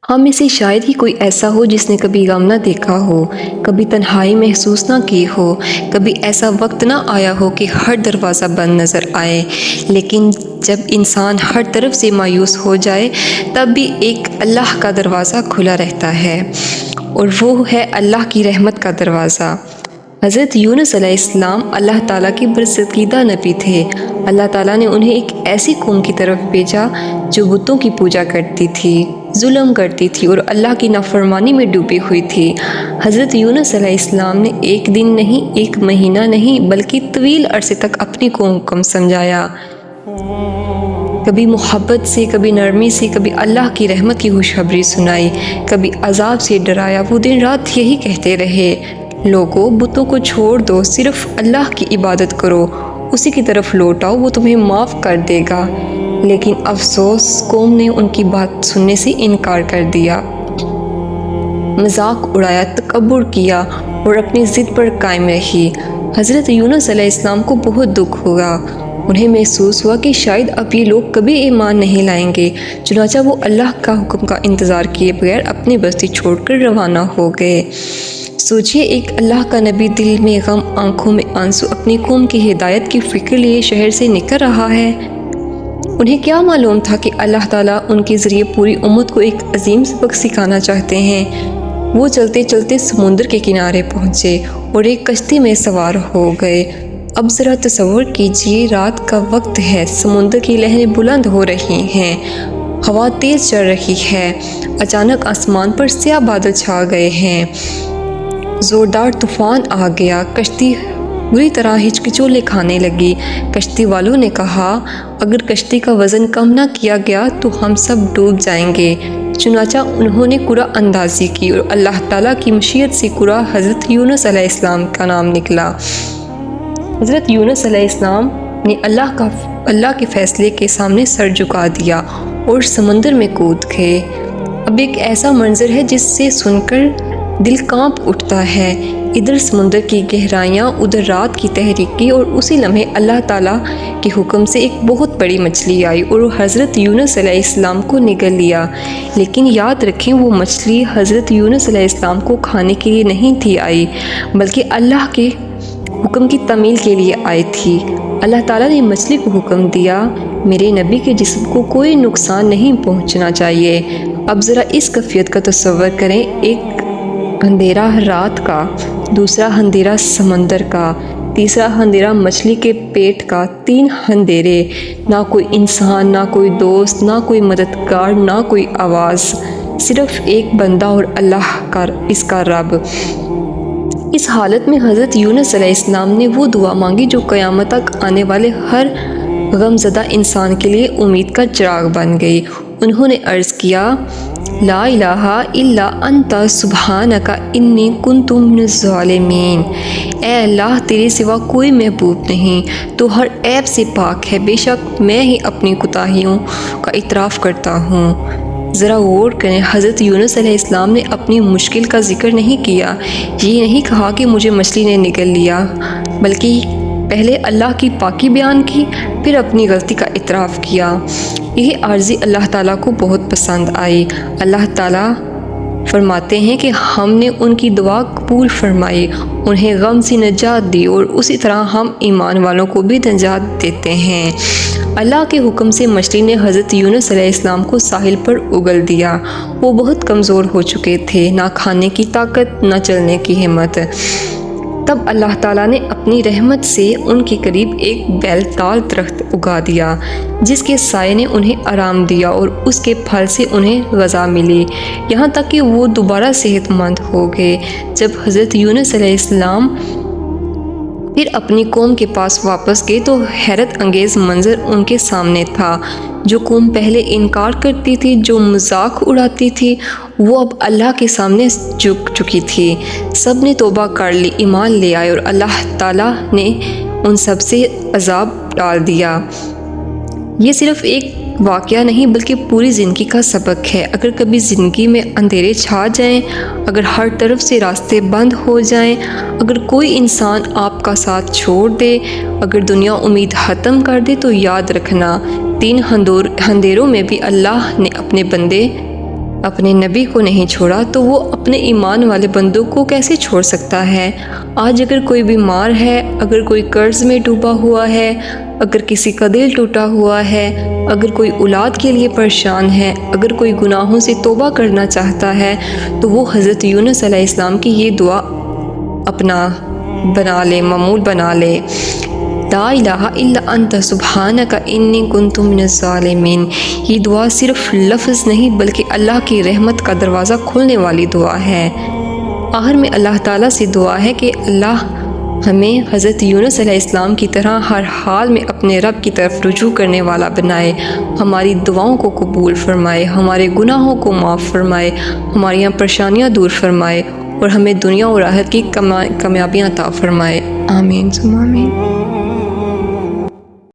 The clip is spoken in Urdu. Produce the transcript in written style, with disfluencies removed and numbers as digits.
ہم میں سے شاید ہی کوئی ایسا ہو جس نے کبھی غم نہ دیکھا ہو، کبھی تنہائی محسوس نہ کی ہو، کبھی ایسا وقت نہ آیا ہو کہ ہر دروازہ بند نظر آئے۔ لیکن جب انسان ہر طرف سے مایوس ہو جائے تب بھی ایک اللہ کا دروازہ کھلا رہتا ہے، اور وہ ہے اللہ کی رحمت کا دروازہ۔ حضرت یونس علیہ السلام اللہ تعالیٰ کے برگزیدہ نبی تھے۔ اللہ تعالیٰ نے انہیں ایک ایسی قوم کی طرف بھیجا جو بتوں کی پوجا کرتی تھی، ظلم کرتی تھی اور اللہ کی نافرمانی میں ڈوبی ہوئی تھی۔ حضرت یونس علیہ السلام نے ایک دن نہیں، ایک مہینہ نہیں، بلکہ طویل عرصے تک اپنی قوم کو سمجھایا، کبھی محبت سے، کبھی نرمی سے، کبھی اللہ کی رحمت کی خوشخبری سنائی، کبھی عذاب سے ڈرایا۔ وہ دن رات یہی کہتے رہے، لوگوں بتوں کو چھوڑ دو، صرف اللہ کی عبادت کرو، اسی کی طرف لوٹ آؤ، وہ تمہیں معاف کر دے گا۔ لیکن افسوس، قوم نے ان کی بات سننے سے انکار کر دیا، مذاق اڑایا، تکبر کیا اور اپنی ضد پر قائم رہی۔ حضرت یونس علیہ السلام کو بہت دکھ ہوا۔ انہیں محسوس ہوا کہ شاید اب یہ لوگ کبھی ایمان نہیں لائیں گے، چنانچہ وہ اللہ کا حکم کا انتظار کیے بغیر اپنی بستی چھوڑ کر روانہ ہو گئے۔ سوچئے، ایک اللہ کا نبی دل میں غم، آنکھوں میں آنسو، اپنی قوم کی ہدایت کی فکر لیے شہر سے نکل رہا ہے۔ انہیں کیا معلوم تھا کہ اللہ تعالیٰ ان کے ذریعے پوری امت کو ایک عظیم سبق سکھانا چاہتے ہیں۔ وہ چلتے چلتے سمندر کے کنارے پہنچے اور ایک کشتی میں سوار ہو گئے۔ اب ذرا تصور کیجئے، رات کا وقت ہے، سمندر کی لہریں بلند ہو رہی ہیں، ہوا تیز چل رہی ہے، اچانک آسمان پر سیاہ بادل چھا گئے ہیں، زوردار طوفان آ گیا، کشتی بری طرح ہچکچولے کھانے لگی۔ کشتی والوں نے کہا، اگر کشتی کا وزن کم نہ کیا گیا تو ہم سب ڈوب جائیں گے۔ چنانچہ انہوں نے قرعہ اندازی کی اور اللہ تعالیٰ کی مشیت سے قرعہ حضرت یونس علیہ السلام کا نام نکلا۔ حضرت یونس علیہ السلام نے اللہ کے فیصلے کے سامنے سر جھکا دیا اور سمندر میں کود گئے۔ اب ایک ایسا منظر ہے جس سے سن کر دل کانپ اٹھتا ہے۔ ادھر سمندر کی گہرائیاں، ادھر رات کی تاریکی، اور اسی لمحے اللہ تعالیٰ کے حکم سے ایک بہت بڑی مچھلی آئی اور حضرت یونس علیہ السلام کو نگل لیا۔ لیکن یاد رکھیں، وہ مچھلی حضرت یونس علیہ السلام کو کھانے کے لیے نہیں تھی آئی، بلکہ اللہ کے حکم کی تعمیل کے لیے آئی تھی۔ اللہ تعالیٰ نے مچھلی کو حکم دیا، میرے نبی کے جسم کو کوئی نقصان نہیں پہنچنا چاہیے۔ اب ذرا اس کیفیت کا تصور کریں، ایک اندھیرا رات کا، دوسرا اندھیرا سمندر کا، تیسرا اندھیرا مچھلی کے پیٹ کا، 3 اندھیرے، نہ کوئی انسان، نہ کوئی دوست، نہ کوئی مددگار، نہ کوئی آواز، صرف ایک بندہ اور اللہ کا، اس کا رب۔ اس حالت میں حضرت یونس علیہ السلام نے وہ دعا مانگی جو قیامت تک آنے والے ہر غم زدہ انسان کے لیے امید کا چراغ بن گئی۔ انہوں نے عرض کیا، لا الہ الا انت سبحانک انی کنت من الظالمین۔ اے اللہ، تیرے سوا کوئی محبوب نہیں، تو ہر عیب سے پاک ہے، بے شک میں ہی اپنی کوتاہیوں کا اعتراف کرتا ہوں۔ ذرا غور کریں، حضرت یونس علیہ السلام نے اپنی مشکل کا ذکر نہیں کیا، یہ نہیں کہا کہ مجھے مچھلی نے نگل لیا، بلکہ پہلے اللہ کی پاکی بیان کی، پھر اپنی غلطی کا اعتراف کیا۔ یہ عارضی اللہ تعالیٰ کو بہت پسند آئی۔ اللہ تعالیٰ فرماتے ہیں کہ ہم نے ان کی دعا قبول فرمائی، انہیں غم سے نجات دی، اور اسی طرح ہم ایمان والوں کو بھی نجات دیتے ہیں۔ اللہ کے حکم سے مچھلی نے حضرت یونس علیہ السلام کو ساحل پر اگل دیا۔ وہ بہت کمزور ہو چکے تھے، نہ کھانے کی طاقت، نہ چلنے کی ہمت۔ تب اللہ تعالیٰ نے اپنی رحمت سے ان کے قریب ایک بیلتال درخت اگا دیا، جس کے سائے نے انہیں آرام دیا اور اس کے پھل سے انہیں غذا ملی، یہاں تک کہ وہ دوبارہ صحت مند ہو گئے۔ جب حضرت یونس علیہ السلام پھر اپنی قوم کے پاس واپس گئے تو حیرت انگیز منظر ان کے سامنے تھا۔ جو قوم پہلے انکار کرتی تھی، جو مذاق اڑاتی تھی، وہ اب اللہ کے سامنے جھک چکی تھی۔ سب نے توبہ کر لی، ایمان لے آئے، اور اللہ تعالیٰ نے ان سب سے عذاب ٹال دیا۔ یہ صرف ایک واقعہ نہیں بلکہ پوری زندگی کا سبق ہے۔ اگر کبھی زندگی میں اندھیرے چھا جائیں، اگر ہر طرف سے راستے بند ہو جائیں، اگر کوئی انسان آپ کا ساتھ چھوڑ دے، اگر دنیا امید ختم کر دے، تو یاد رکھنا، 3 اندھیروں میں بھی اللہ نے اپنے بندے اپنے نبی کو نہیں چھوڑا تو وہ اپنے ایمان والے بندوں کو کیسے چھوڑ سکتا ہے؟ آج اگر کوئی بیمار ہے، اگر کوئی قرض میں ڈوبا ہوا ہے، اگر کسی کا دل ٹوٹا ہوا ہے، اگر کوئی اولاد کے لیے پریشان ہے، اگر کوئی گناہوں سے توبہ کرنا چاہتا ہے، تو وہ حضرت یونس علیہ السلام کی یہ دعا اپنا بنا لے، معمول بنا لے۔ لا الہ الا انت سبحانک انی کنت من الظالمین۔ یہ دعا صرف لفظ نہیں بلکہ اللہ کی رحمت کا دروازہ کھولنے والی دعا ہے۔ آخر میں اللہ تعالیٰ سے دعا ہے کہ اللہ ہمیں حضرت یونس علیہ السلام کی طرح ہر حال میں اپنے رب کی طرف رجوع کرنے والا بنائے، ہماری دعاؤں کو قبول فرمائے، ہمارے گناہوں کو معاف فرمائے، ہماری پریشانیاں دور فرمائے اور ہمیں دنیا اور آخرت کی کامیابیاں عطا فرمائے۔ آمین ثم آمین۔